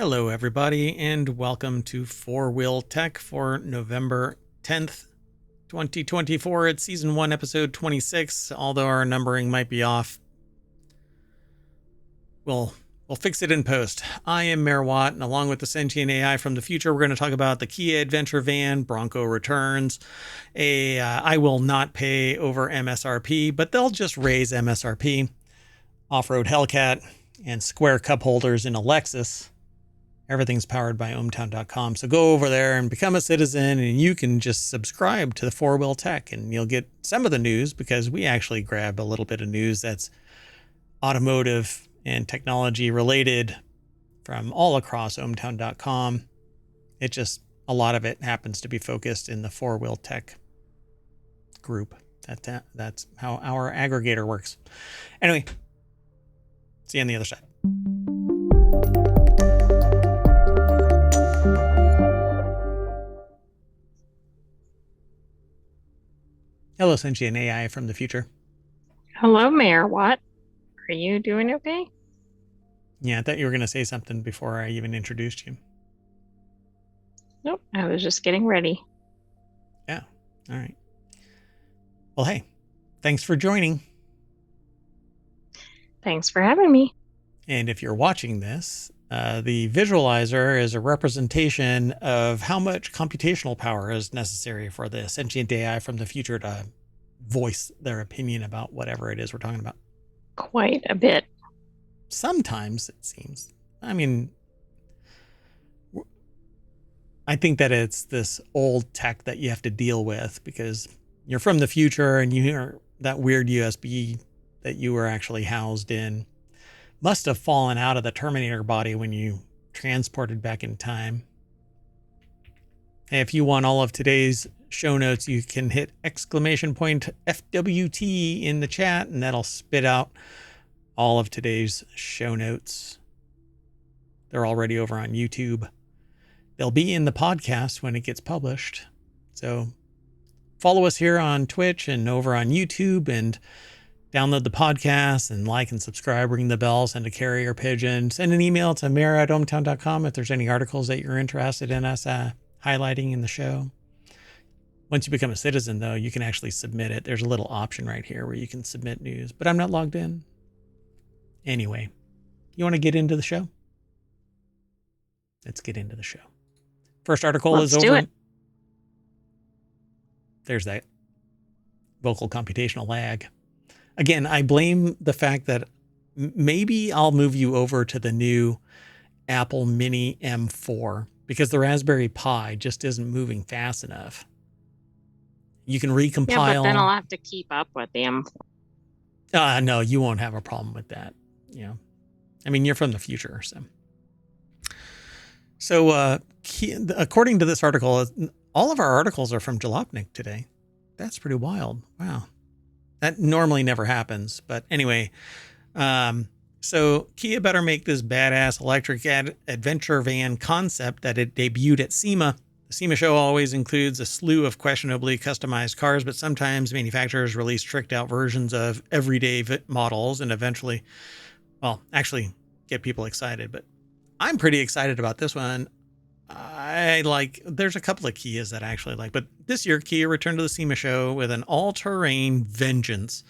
Hello, everybody, and welcome to FourWheelTech for November 10th, 2024. It's Season 1, Episode 26, although our numbering might be off. We'll fix it in post. I am Mayor Watt, and along with the sentient AI from the future, we're going to talk about the Kia adventure van, Bronco Returns. I will not pay over MSRP, but they'll just raise MSRP. Off-Road Hellcat and square cup holders in a Lexus. Everything's powered by ohmtown.com. So go over there and become a citizen, and you can just subscribe to the FourWheelTech, and you'll get some of the news because we actually grab a little bit of news that's automotive and technology related from all across ohmtown.com. It just, a lot of it happens to be focused in the FourWheelTech group. That's how our aggregator works. Anyway, see you on the other side. Hello, sentient AI from the future. Hello, Mayor Watt. Are you doing okay? Yeah, I thought you were going to say something before I even introduced you. Nope, I was just getting ready. Yeah, all right. Well, hey, thanks for joining. Thanks for having me. And if you're watching this, the visualizer is a representation of how much computational power is necessary for the sentient AI from the future to voice their opinion about whatever it is we're talking about. Quite a bit. Sometimes it seems. I mean, I think that it's this old tech that you have to deal with because you're from the future and you hear that weird USB that you were actually housed in must have fallen out of the Terminator body when you transported back in time. Hey, if you want all of today's show notes, you can hit !FWT in the chat, and that'll spit out all of today's show notes. They're already over on YouTube. They'll be in the podcast when it gets published. So follow us here on Twitch and over on YouTube, and download the podcast and like and subscribe, ring the bell, send a carrier pigeon, send an email to mayor@ohmtown.com if there's any articles that you're interested in us highlighting in the show. Once you become a citizen, though, you can actually submit it. There's a little option right here where you can submit news, but I'm not logged in. Anyway, you want to get into the show? Let's get into the show. First article is over. Let's do it. There's that vocal computational lag. Again, I blame the fact that maybe I'll move you over to the new Apple Mini M4 because the Raspberry Pi just isn't moving fast enough. You can recompile. Yeah, but then I'll have to keep up with the M4. No, you won't have a problem with that. I mean, you're from the future, so according to this article, all of our articles are from Jalopnik today. That's pretty wild. Wow. That normally never happens. But anyway, so Kia better make this badass electric adventure van concept that it debuted at SEMA. The SEMA show always includes a slew of questionably customized cars, but sometimes manufacturers release tricked out versions of everyday models and eventually, well, actually get people excited. But I'm pretty excited about this one. There's a couple of Kias that I actually like, but this year Kia returned to the SEMA show with an all-terrain Vengeance,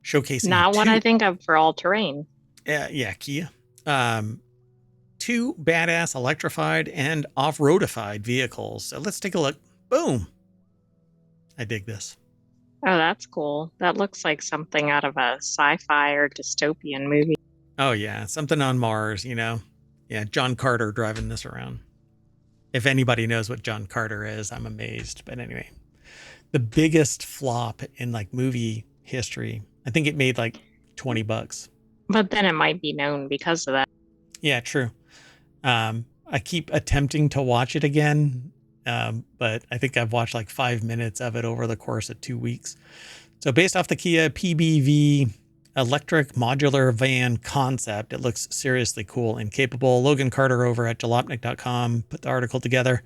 showcasing Not what I think of for all-terrain. Yeah, Kia. Two badass electrified and off-roadified vehicles. So let's take a look. Boom. I dig this. Oh, that's cool. That looks like something out of a sci-fi or dystopian movie. Oh yeah, something on Mars, Yeah, John Carter driving this around. If anybody knows what John Carter is, I'm amazed. But anyway, the biggest flop in movie history. I think it made $20. But then it might be known because of that. Yeah, true. I keep attempting to watch it again, but I think I've watched 5 minutes of it over the course of 2 weeks. So based off the Kia PBV electric modular van concept, it looks seriously cool and capable. Logan Carter over at jalopnik.com put the article together.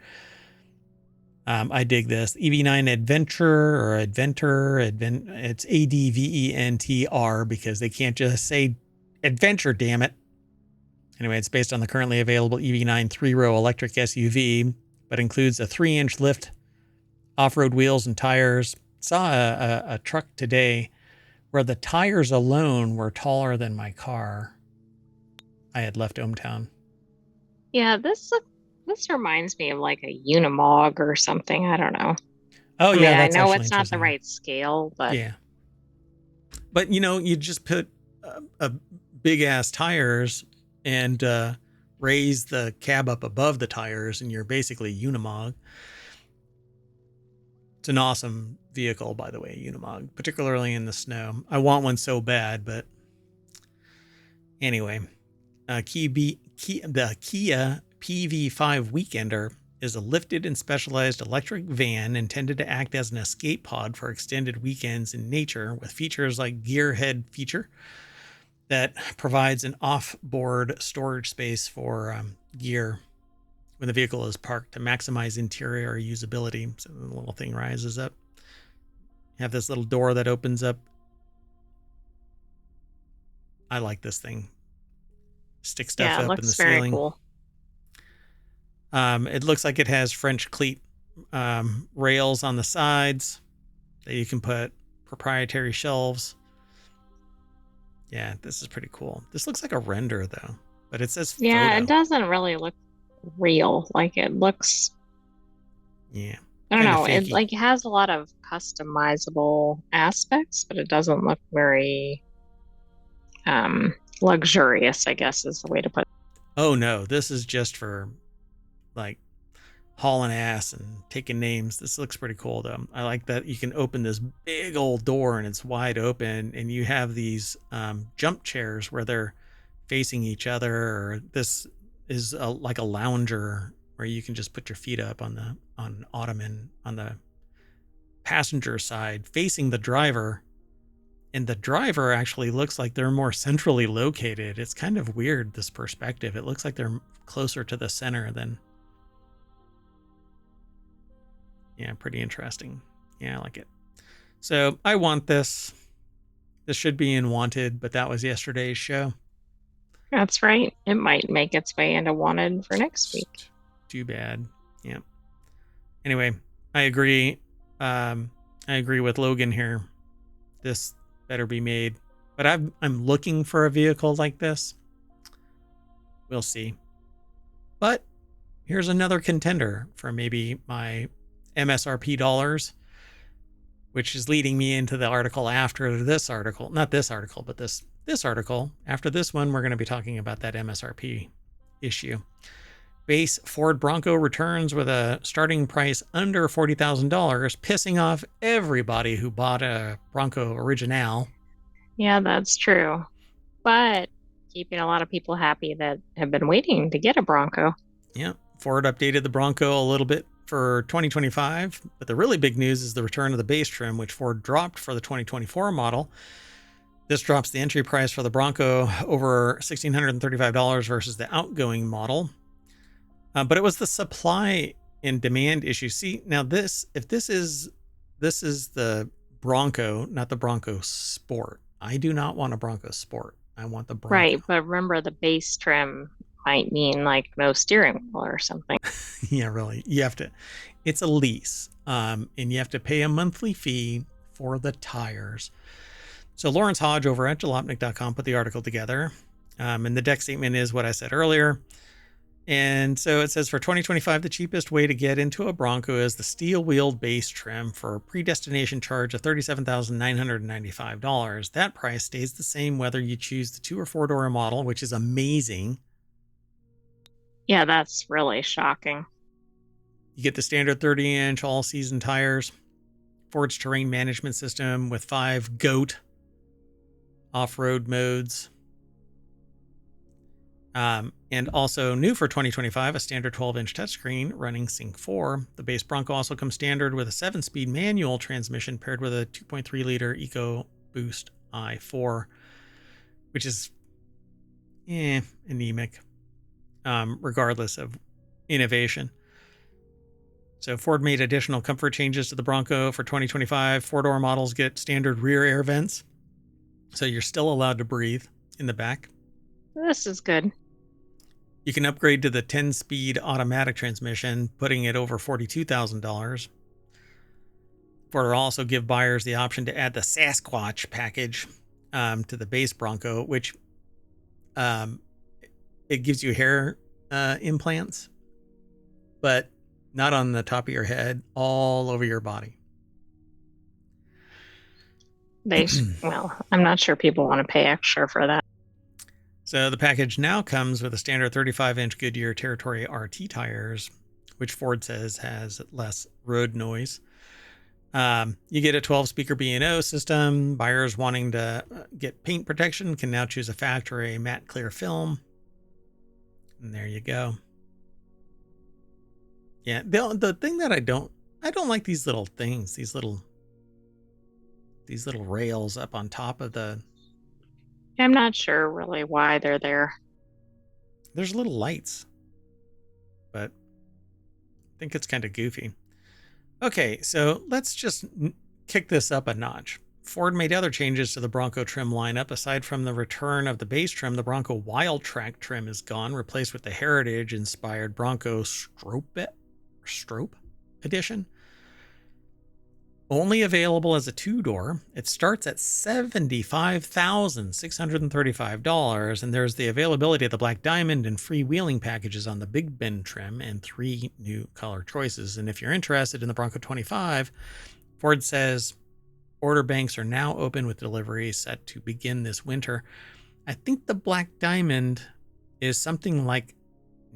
I dig this. EV9 Adventure, it's ADVENTR because they can't just say adventure, damn it. Anyway, it's based on the currently available EV9 3-row electric SUV, but includes a 3-inch lift, off-road wheels and tires. Saw a truck today where the tires alone were taller than my car. I had left ohmTown. Yeah, this reminds me of like a Unimog or something. I don't know. Oh, I mean, yeah, I that's know actually it's not the interesting. right scale, but Yeah. But, you just put a big-ass tires and raise the cab up above the tires, and you're basically Unimog. It's an awesome vehicle, by the way, Unimog, particularly in the snow. I want one so bad, but anyway. The Kia PV5 Weekender is a lifted and specialized electric van intended to act as an escape pod for extended weekends in nature, with features like Gearhead feature that provides an off-board storage space for gear when the vehicle is parked to maximize interior usability. So the little thing rises up. You have this little door that opens up. I like this thing. Stick stuff yeah, it up in the looks very ceiling. cool. It looks like it has French cleat rails on the sides that you can put proprietary shelves. Yeah, this is pretty cool. This looks like a render though, but it says Yeah, photo. it doesn't really look real. Like it looks, Yeah, I don't kind of know, it fakey. like has a lot of customizable aspects, but it doesn't look very luxurious, I guess is the way to put it. Oh no, this is just for like hauling ass and taking names. This looks pretty cool though. I like that you can open this big old door and it's wide open, and you have these jump chairs where they're facing each other, or this is like a lounger where you can just put your feet up on an ottoman on the passenger side facing the driver, and the driver actually looks like they're more centrally located. It's kind of weird, this perspective. It looks like they're closer to the center than. Yeah, pretty interesting. Yeah, I like it. So I want this. This should be in wanted, but that was yesterday's show. That's right. It might make its way into wanted for next week. Too bad. Yeah. Anyway, I agree. I agree with Logan here. This better be made. But I'm looking for a vehicle like this. We'll see. But here's another contender for maybe my MSRP dollars, which is leading me into the article after this article. Not this article, but this article. After this one, we're going to be talking about that MSRP issue. Base Ford Bronco returns with a starting price under $40,000, pissing off everybody who bought a Bronco Original. Yeah, that's true. But keeping a lot of people happy that have been waiting to get a Bronco. Yeah, Ford updated the Bronco a little bit for 2025, but the really big news is the return of the base trim, which Ford dropped for the 2024 model. This drops the entry price for the Bronco over $1,635 versus the outgoing model. But it was the supply and demand issue. See, now if this is the Bronco, not the Bronco Sport. I do not want a Bronco Sport. I want the Bronco. Right, but remember the base trim might mean like no steering wheel or something. Yeah, really. You have to, it's a lease. And you have to pay a monthly fee for the tires. So Lawrence Hodge over at jalopnik.com put the article together. And the deck statement is what I said earlier. And so it says for 2025, the cheapest way to get into a Bronco is the steel-wheeled base trim for a predestination charge of $37,995. That price stays the same whether you choose the 2 or 4-door model, which is amazing. Yeah, that's really shocking. You get the standard 30-inch all-season tires, Ford's terrain management system with 5 GOAT off-road modes. And also new for 2025, a standard 12-inch touchscreen running Sync 4. The base Bronco also comes standard with a 7-speed manual transmission paired with a 2.3-liter EcoBoost i4, which is anemic, regardless of innovation. So Ford made additional comfort changes to the Bronco for 2025. 4-door models get standard rear air vents, so you're still allowed to breathe in the back. This is good. You can upgrade to the 10-speed automatic transmission, putting it over $42,000. Ford will also give buyers the option to add the Sasquatch package to the base Bronco, which it gives you hair implants, but not on the top of your head, all over your body. Well, I'm not sure people want to pay extra for that. So the package now comes with a standard 35-inch Goodyear Territory RT tires, which Ford says has less road noise. You get a 12-speaker B&O system. Buyers wanting to get paint protection can now choose a factory matte clear film. And there you go. Yeah, the thing that I don't like these little things, these little rails up on top of the... I'm not sure really why they're there. There's little lights, but I think it's kind of goofy. Okay, so let's just kick this up a notch. Ford made other changes to the Bronco trim lineup. Aside from the return of the base trim, the Bronco Wild Track trim is gone, replaced with the Heritage-inspired Bronco Strope Edition. Only available as a two-door. It starts at $75,635, and there's the availability of the Black Diamond and freewheeling packages on the Big Bend trim and 3 new color choices. And if you're interested in the Bronco 25, Ford says order banks are now open with delivery set to begin this winter. I think the Black Diamond is something like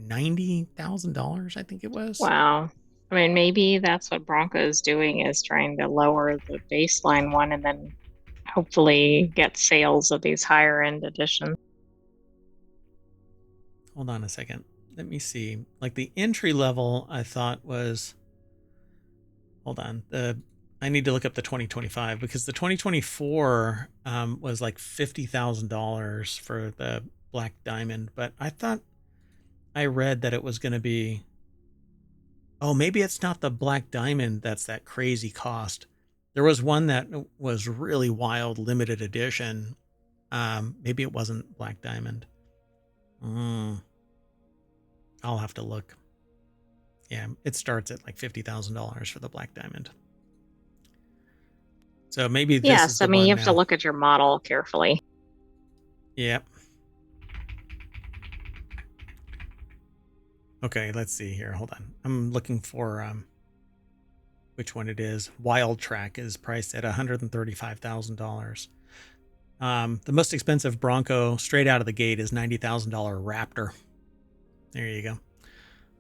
$90,000, I think it was. Wow. I mean, maybe that's what Bronco is doing, is trying to lower the baseline one and then hopefully get sales of these higher end editions. Hold on a second. Let me see. Like the entry level, I thought was... Hold on. I need to look up the 2025 because the 2024 was like $50,000 for the Black Diamond. But I thought I read that it was going to be... Oh, maybe it's not the Black Diamond that's that crazy cost. There was one that was really wild, limited edition. Maybe it wasn't Black Diamond. I'll have to look. Yeah, it starts at like $50,000 for the Black Diamond. So maybe this is the I mean, one you have now. to look at your model carefully. Yep. Okay, let's see here. Hold on. I'm looking for which one it is. Wild Track is priced at $135,000. The most expensive Bronco straight out of the gate is $90,000 Raptor. There you go.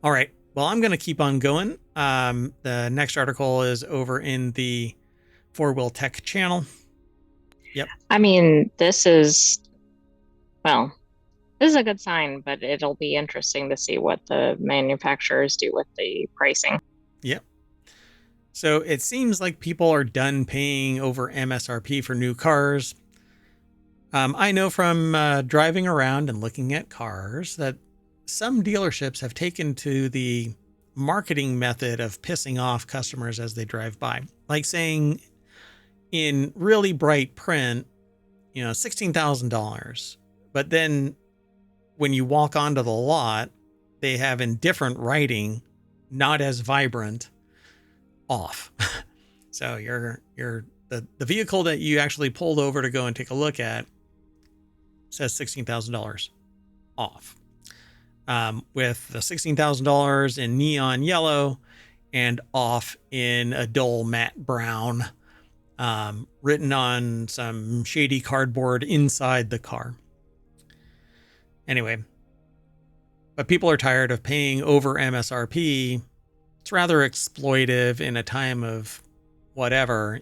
All right. Well, I'm going to keep on going. The next article is over in the FourWheelTech channel. Yep. I mean, this is a good sign, but it'll be interesting to see what the manufacturers do with the pricing. Yep. So it seems like people are done paying over MSRP for new cars. I know from driving around and looking at cars that some dealerships have taken to the marketing method of pissing off customers as they drive by, like saying in really bright print, $16,000. But then when you walk onto the lot, they have in different writing, not as vibrant, off. So the vehicle that you actually pulled over to go and take a look at says $16,000 off. With the $16,000 in neon yellow and off in a dull matte brown, written on some shady cardboard inside the car. Anyway, but people are tired of paying over MSRP. It's rather exploitive in a time of whatever,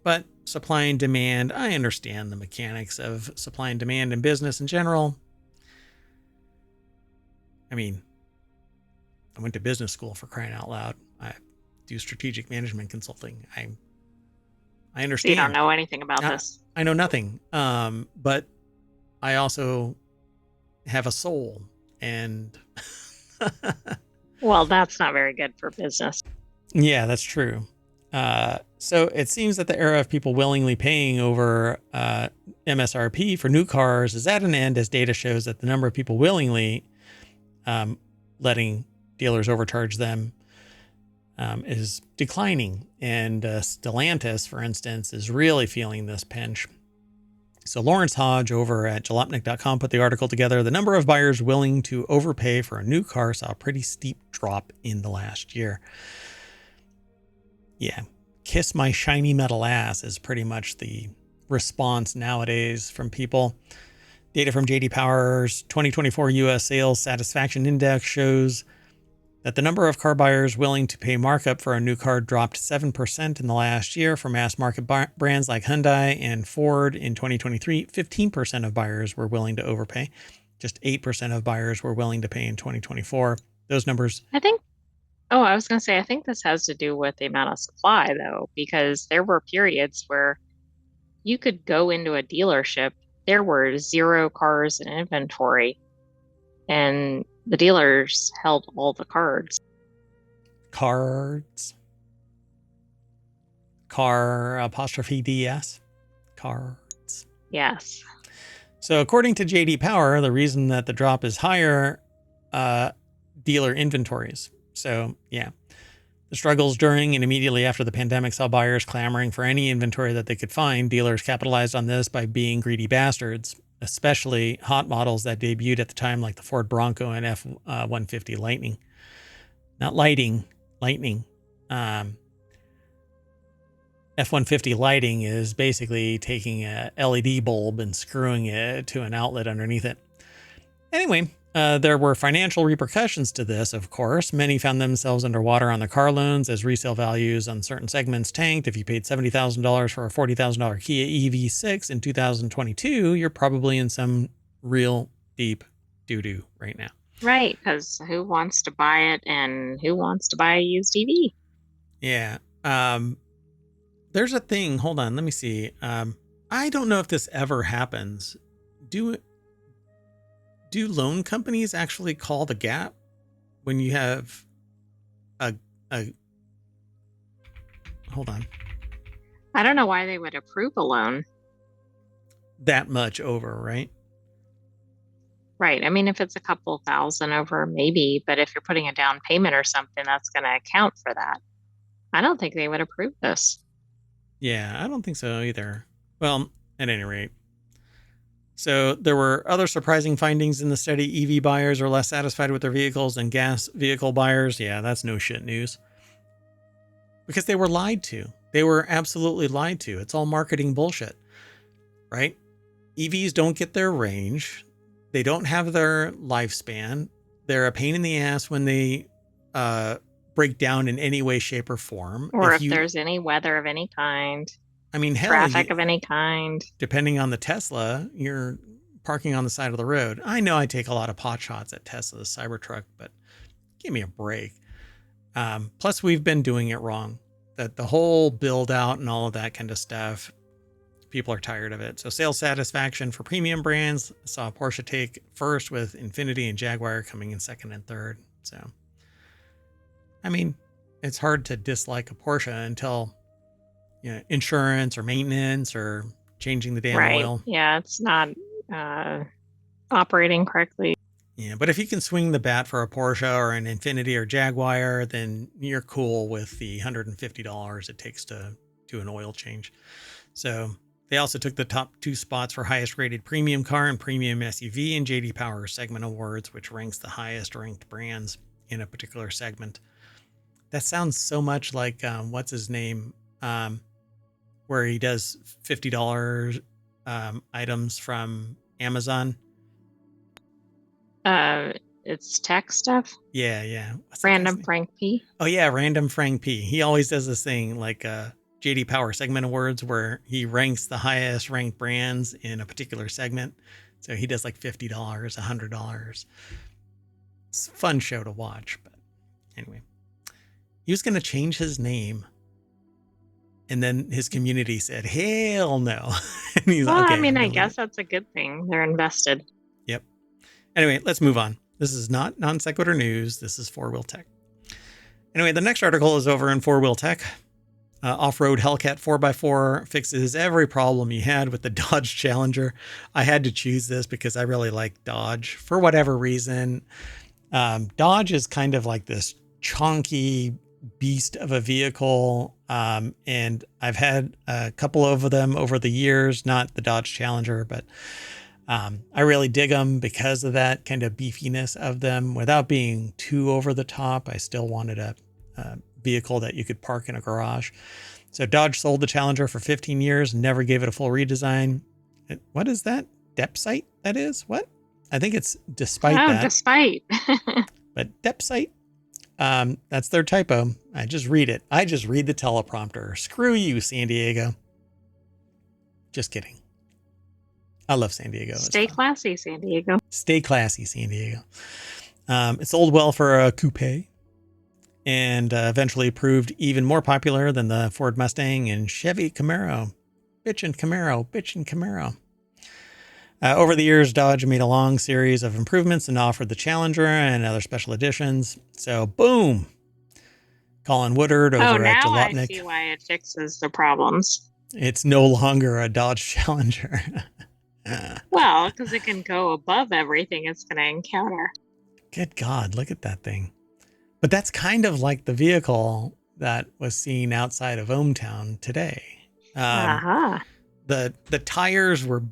but supply and demand, I understand the mechanics of supply and demand in business in general. I mean, I went to business school, for crying out loud. I do strategic management consulting. I understand. You don't know anything about this. I know nothing. But I also have a soul, and Well, that's not very good for business. Yeah, that's true. So it seems that the era of people willingly paying over MSRP for new cars is at an end, as data shows that the number of people willingly letting dealers overcharge them is declining. And Stellantis, for instance, is really feeling this pinch. So Lawrence Hodge over at jalopnik.com put the article together. The number of buyers willing to overpay for a new car saw a pretty steep drop in the last year. Yeah, kiss my shiny metal ass is pretty much the response nowadays from people. Data from J.D. Power's 2024 U.S. Sales Satisfaction Index shows that the number of car buyers willing to pay markup for a new car dropped 7% in the last year for mass market brands like Hyundai and Ford. In 2023, 15% of buyers were willing to overpay. Just 8% of buyers were willing to pay in 2024. Those numbers. I was going to say, I think this has to do with the amount of supply, though, because there were periods where you could go into a dealership, there were 0 cars in inventory, and the dealers held all the cards. Cards. Car apostrophe DS. Cards. Yes. So according to J.D. Power, the reason that the drop is higher, dealer inventories. So yeah, the struggles during and immediately after the pandemic saw buyers clamoring for any inventory that they could find. Dealers capitalized on this by being greedy bastards, especially hot models that debuted at the time, like the Ford Bronco and F-150 Lightning. Not Lighting, Lightning. F-150 Lighting is basically taking a LED bulb and screwing it to an outlet underneath it. Anyway, there were financial repercussions to this, of course. Many found themselves underwater on their car loans as resale values on certain segments tanked. If you paid $70,000 for a $40,000 Kia EV6 in 2022, you're probably in some real deep doo-doo right now. Right, because who wants to buy it and who wants to buy a used EV? Yeah. There's a thing. Hold on. Let me see. I don't know if this ever happens. Do loan companies actually call the gap when you have a hold on. I don't know why they would approve a loan. That much over, right? Right. I mean, if it's a couple thousand over, maybe, but if you're putting a down payment or something, that's going to account for that. I don't think they would approve this. Yeah, I don't think so either. Well, at any rate. So there were other surprising findings in the study. EV buyers are less satisfied with their vehicles than gas vehicle buyers. Yeah, that's no shit news. Because they were lied to. They were absolutely lied to. It's all marketing bullshit, right? EVs don't get their range. They don't have their lifespan. They're a pain in the ass when they break down in any way, shape, or form. Or if there's any weather of any kind. I mean, hell, traffic of any kind. Depending on the Tesla, you're parking on the side of the road. I know I take a lot of pot shots at Tesla's Cybertruck, but give me a break. Plus, we've been doing it wrong. That the whole build out and all of that kind of stuff, people are tired of it. So sales satisfaction for premium brands saw Porsche take first, with Infiniti and Jaguar coming in second and third. So, I mean, it's hard to dislike a Porsche until insurance or maintenance or changing the damn oil. Yeah, it's not operating correctly. Yeah, but if you can swing the bat for a Porsche or an Infiniti or Jaguar, then you're cool with the $150 it takes to do an oil change. So they also took the top 2 spots for highest rated premium car and premium SUV in J.D. Power Segment Awards, which ranks the highest ranked brands in a particular segment. That sounds so much like what's his name? Where he does $50 items from Amazon. It's tech stuff. Yeah. Random Frank P. Oh yeah, Random Frank P. He always does this thing like JD Power Segment Awards where he ranks the highest ranked brands in a particular segment. So he does like $50, $100. It's a fun show to watch, but anyway. He was going to change his name. And then his community said, hell no. And he's well, like, okay, I mean, I guess that's a good thing. They're invested. Yep. Anyway, let's move on. This is not non sequitur news. This is FourWheelTech. Anyway, the next article is over in FourWheelTech. Off-road Hellcat 4x4 fixes every problem you had with the Dodge Challenger. I had to choose this because I really like Dodge for whatever reason. Dodge is kind of like this chonky beast of a vehicle. And I've had a couple of them over the years, not the Dodge Challenger, but I really dig them because of that kind of beefiness of them without being too over the top. I still wanted a vehicle that you could park in a garage. So Dodge sold the Challenger for 15 years, never gave it a full redesign. What is that? Depsite? That is? What? I think it's despite Oh, that. despite. But Depsite, that's their typo. I just read it. I just read the teleprompter. Screw you, San Diego. Just kidding. I love San Diego. Stay classy, San Diego. Stay classy, San Diego. It sold well for a coupe and eventually proved even more popular than the Ford Mustang and Chevy Camaro. Bitchin' Camaro, bitchin' Camaro. Over the years, Dodge made a long series of improvements and offered the Challenger and other special editions. So, boom. Colin Woodard over at now I Jalopnik. see why it fixes the problems. It's no longer a Dodge Challenger. Well, because it can go above everything it's going to encounter. Good God, look at that thing. But that's kind of like the vehicle that was seen outside of ohmTown today. The tires were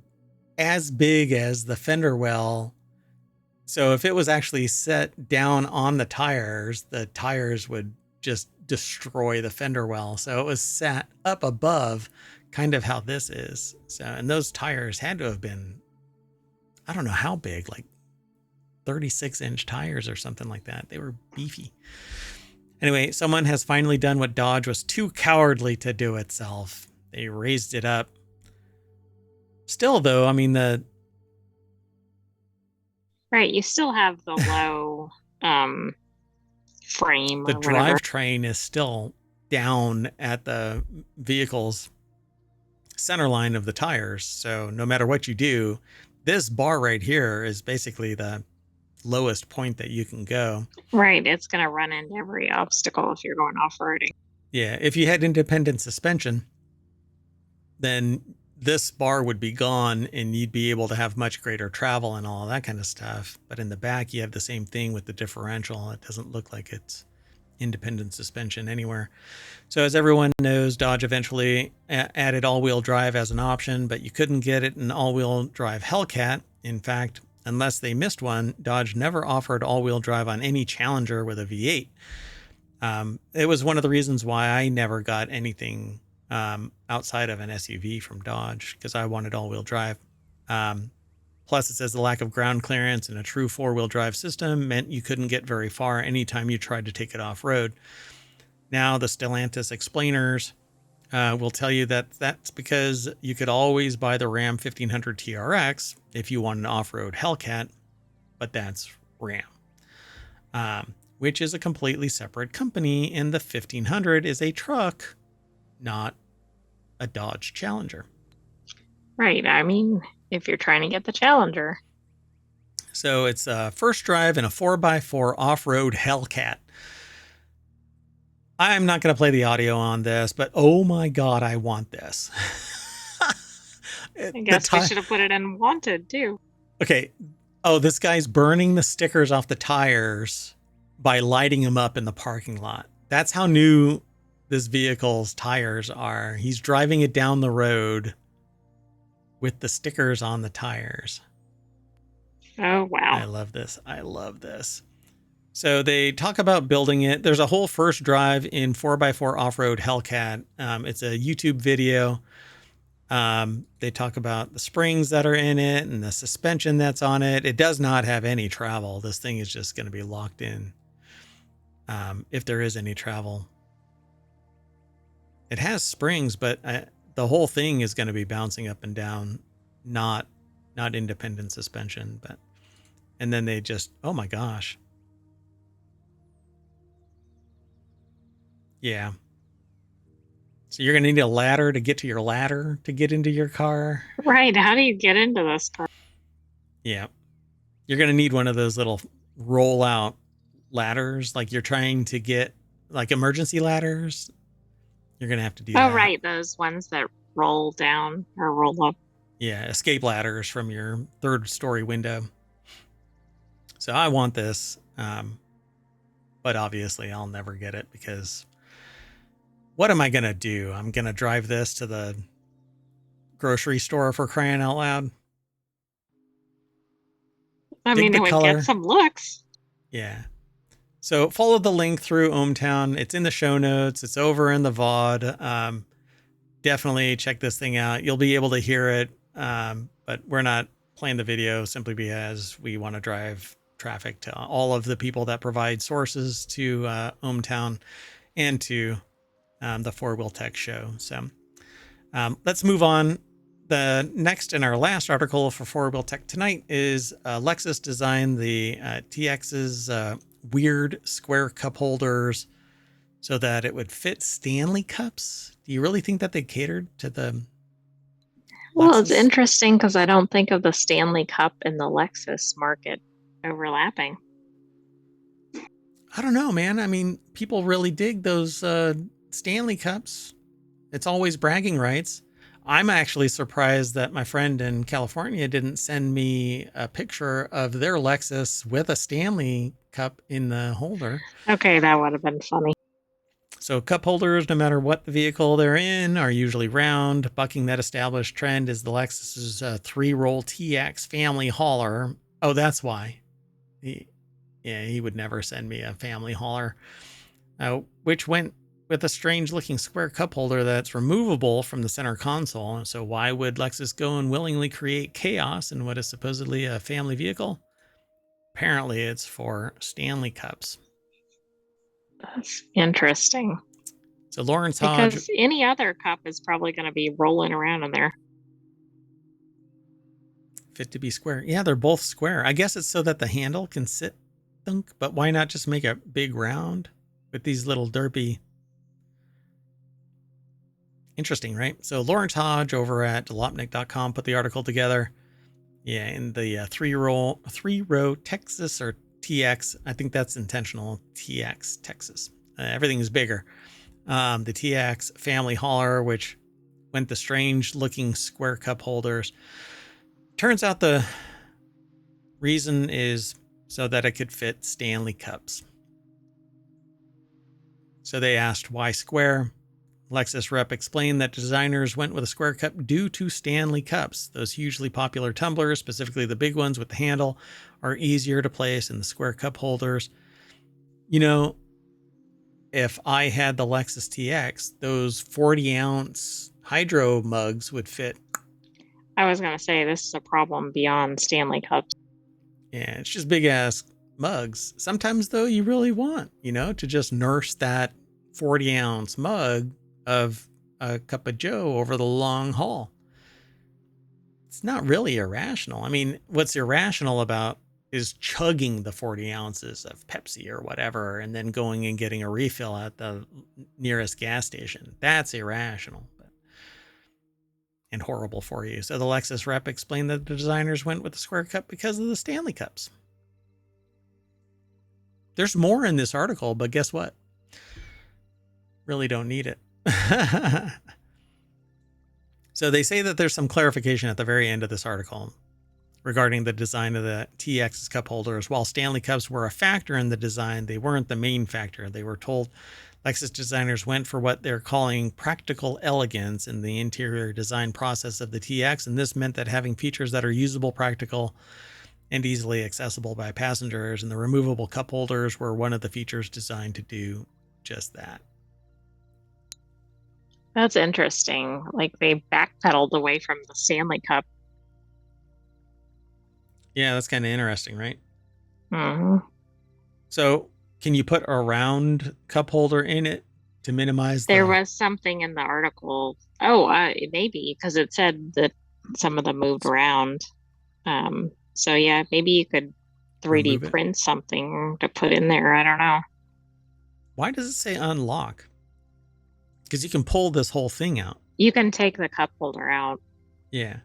as big as the fender well. So if it was actually set down on the tires would just destroy the fender well. So it was sat up above, kind of how this is. So, and those tires had to have been, I don't know how big, like 36-inch tires or something like that. They were beefy. Anyway, someone has finally done what Dodge was too cowardly to do itself. They raised it up. Still, though, I mean, Right, you still have the low frame. The drivetrain is still down at the vehicle's center line of the tires. So no matter what you do, this bar right here is basically the lowest point that you can go. Right, it's going to run into every obstacle if you're going off-roading. Yeah, if you had independent suspension, then this bar would be gone and you'd be able to have much greater travel and all that kind of stuff. But in the back, you have the same thing with the differential. It doesn't look like it's independent suspension anywhere. So as everyone knows, Dodge eventually added all-wheel drive as an option, but you couldn't get it in all-wheel drive Hellcat. In fact, unless they missed one, Dodge never offered all-wheel drive on any Challenger with a V8. It was one of the reasons why I never got anything outside of an SUV from Dodge, because I wanted all-wheel drive. Plus, it says the lack of ground clearance and a true four-wheel drive system meant you couldn't get very far anytime you tried to take it off-road. Now, the Stellantis explainers will tell you that that's because you could always buy the Ram 1500 TRX if you want an off-road Hellcat, but that's Ram, which is a completely separate company, and the 1500 is a truck, not a Dodge Challenger. Right. I mean, if you're trying to get the Challenger. So it's a first drive in a 4x4 off-road Hellcat. I'm not going to play the audio on this, but oh my God, I want this. I guess we should have put it in wanted too. Okay. Oh, this guy's burning the stickers off the tires by lighting them up in the parking lot. That's how new this vehicle's tires are. He's driving it down the road with the stickers on the tires. Oh, wow. I love this. I love this. So they talk about building it. There's a whole first drive in 4x4 off-road Hellcat. It's a YouTube video. They talk about the springs that are in it and the suspension that's on it. It does not have any travel. This thing is just going to be locked in. If there is any travel. It has springs, but the whole thing is going to be bouncing up and down, not independent suspension. But and then they just, oh my gosh. Yeah. So you're going to need a ladder to get to your ladder to get into your car. Right. How do you get into this car? Yeah. You're going to need one of those little roll out ladders. Like you're trying to get like emergency ladders. You're going to have to do that. Oh, right. Those ones that roll down or roll up. Yeah. Escape ladders from your third story window. So I want this. But obviously I'll never get it because what am I going to do? I'm going to drive this to the grocery store, for crying out loud. I Dig mean, the it would get color. some looks. Yeah. So follow the link through ohmTown. It's in the show notes. It's over in the VOD. Definitely check this thing out. You'll be able to hear it. But we're not playing the video simply because we want to drive traffic to all of the people that provide sources to ohmTown and to the Four Wheel Tech show. So let's move on. The next and our last article for Four Wheel Tech tonight is Lexus designed the TX's weird square cup holders so that it would fit Stanley cups. Do you really think that they catered to the Well, it's Lexus? interesting because I don't think of the Stanley Cup and the Lexus market overlapping. I don't know, man. I mean, people really dig those Stanley cups. It's always bragging rights. I'm actually surprised that my friend in California didn't send me a picture of their Lexus with a Stanley cup in the holder. Okay, that would have been funny. So cup holders, no matter what the vehicle they're in, are usually round. Bucking that established trend is the Lexus's 3-roll TX family hauler. Oh, that's why. He would never send me a family hauler, which went with a strange looking square cup holder that's removable from the center console. So why would Lexus go and willingly create chaos in what is supposedly a family vehicle? Apparently it's for Stanley cups. That's interesting. So Lawrence Hodge, Because any other cup is probably going to be rolling around in there. fit to be square. Yeah, they're both square. I guess it's so that the handle can sit thunk, but why not just make a big round with these little derpy. Interesting, right? So Lawrence Hodge over at Delopnik.com put the article together. Yeah, in the three-row Texas or TX. I think that's intentional. TX Texas. Everything is bigger. The TX family hauler, which went the strange-looking square cup holders. Turns out the reason is so that it could fit Stanley cups. So they asked why square. Lexus rep explained that designers went with a square cup due to Stanley cups. Those hugely popular tumblers, specifically the big ones with the handle, are easier to place in the square cup holders. You know, if I had the Lexus TX, those 40-ounce hydro mugs would fit. I was going to say this is a problem beyond Stanley Cups. Yeah, it's just big ass mugs. Sometimes, though, you really want, to just nurse that 40-ounce mug of a cup of Joe over the long haul. It's not really irrational. I mean, what's irrational about is chugging the 40 ounces of Pepsi or whatever and then going and getting a refill at the nearest gas station. That's irrational and horrible for you. So the Lexus rep explained that the designers went with the square cup because of the Stanley cups. There's more in this article, but guess what? Really don't need it. So they say that there's some clarification at the very end of this article regarding the design of the TX's cup holders. While Stanley cups were a factor in the design, they weren't the main factor. They were told Lexus designers went for what they're calling practical elegance in the interior design process of the TX, and this meant that having features that are usable, practical, and easily accessible by passengers, and the removable cup holders were one of the features designed to do just that. That's interesting. Like they backpedaled away from the Stanley Cup. Yeah, that's kind of interesting, right? Mm-hmm. So can you put a round cup holder in it to minimize There the... was something in the article. Oh, maybe because it said that some of them moved around. So yeah, maybe you could 3D remove it? print something to put in there. I don't know. Why does it say unlock? Because you can pull this whole thing out. You can take the cup holder out. Yeah.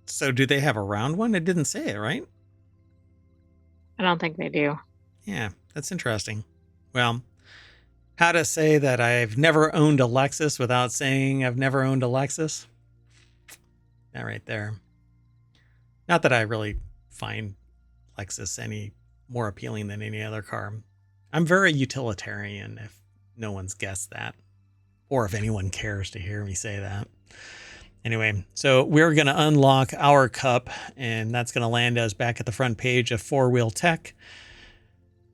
So do they have a round one? It didn't say it, right? I don't think they do. Yeah, that's interesting. Well, how to say that I've never owned a Lexus without saying I've never owned a Lexus? That right there. Not that I really find Lexus any more appealing than any other car. I'm very utilitarian, if no one's guessed that, or if anyone cares to hear me say that. Anyway, so we're going to unlock our cup, and that's going to land us back at the front page of 4WheelTech,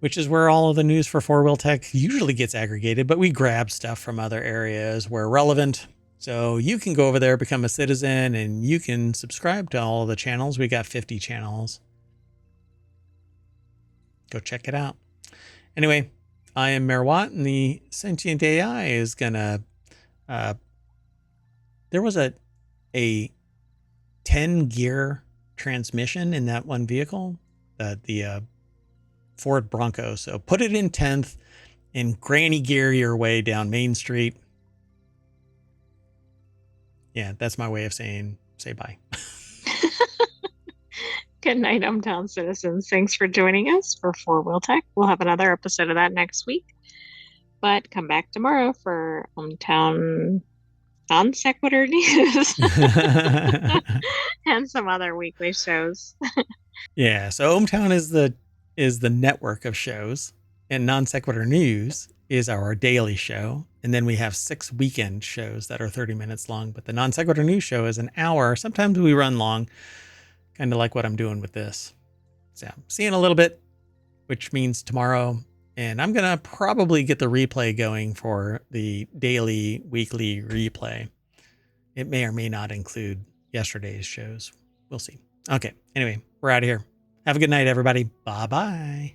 which is where all of the news for 4WheelTech usually gets aggregated, but we grab stuff from other areas where relevant. So you can go over there, become a citizen, and you can subscribe to all of the channels. We got 50 channels. Go check it out. Anyway, I am Mayor Watt, and the sentient AI is going to... there was a 10-gear transmission in that one vehicle, the Ford Bronco. So put it in 10th and granny gear your way down Main Street. Yeah, that's my way of saying say bye. Good night, hometown citizens. Thanks for joining us for 4WheelTech. We'll have another episode of that next week. But come back tomorrow for hometown non sequitur news and some other weekly shows. Yeah, so Ohmtown is the network of shows, and Non Sequitur News is our daily show. And then we have 6 weekend shows that are 30 minutes long. But the Non Sequitur News show is an hour. Sometimes we run long, kind of like what I'm doing with this. So see you in a little bit, which means tomorrow. And I'm going to probably get the replay going for the daily, weekly replay. It may or may not include yesterday's shows. We'll see. Okay. Anyway, we're out of here. Have a good night, everybody. Bye-bye.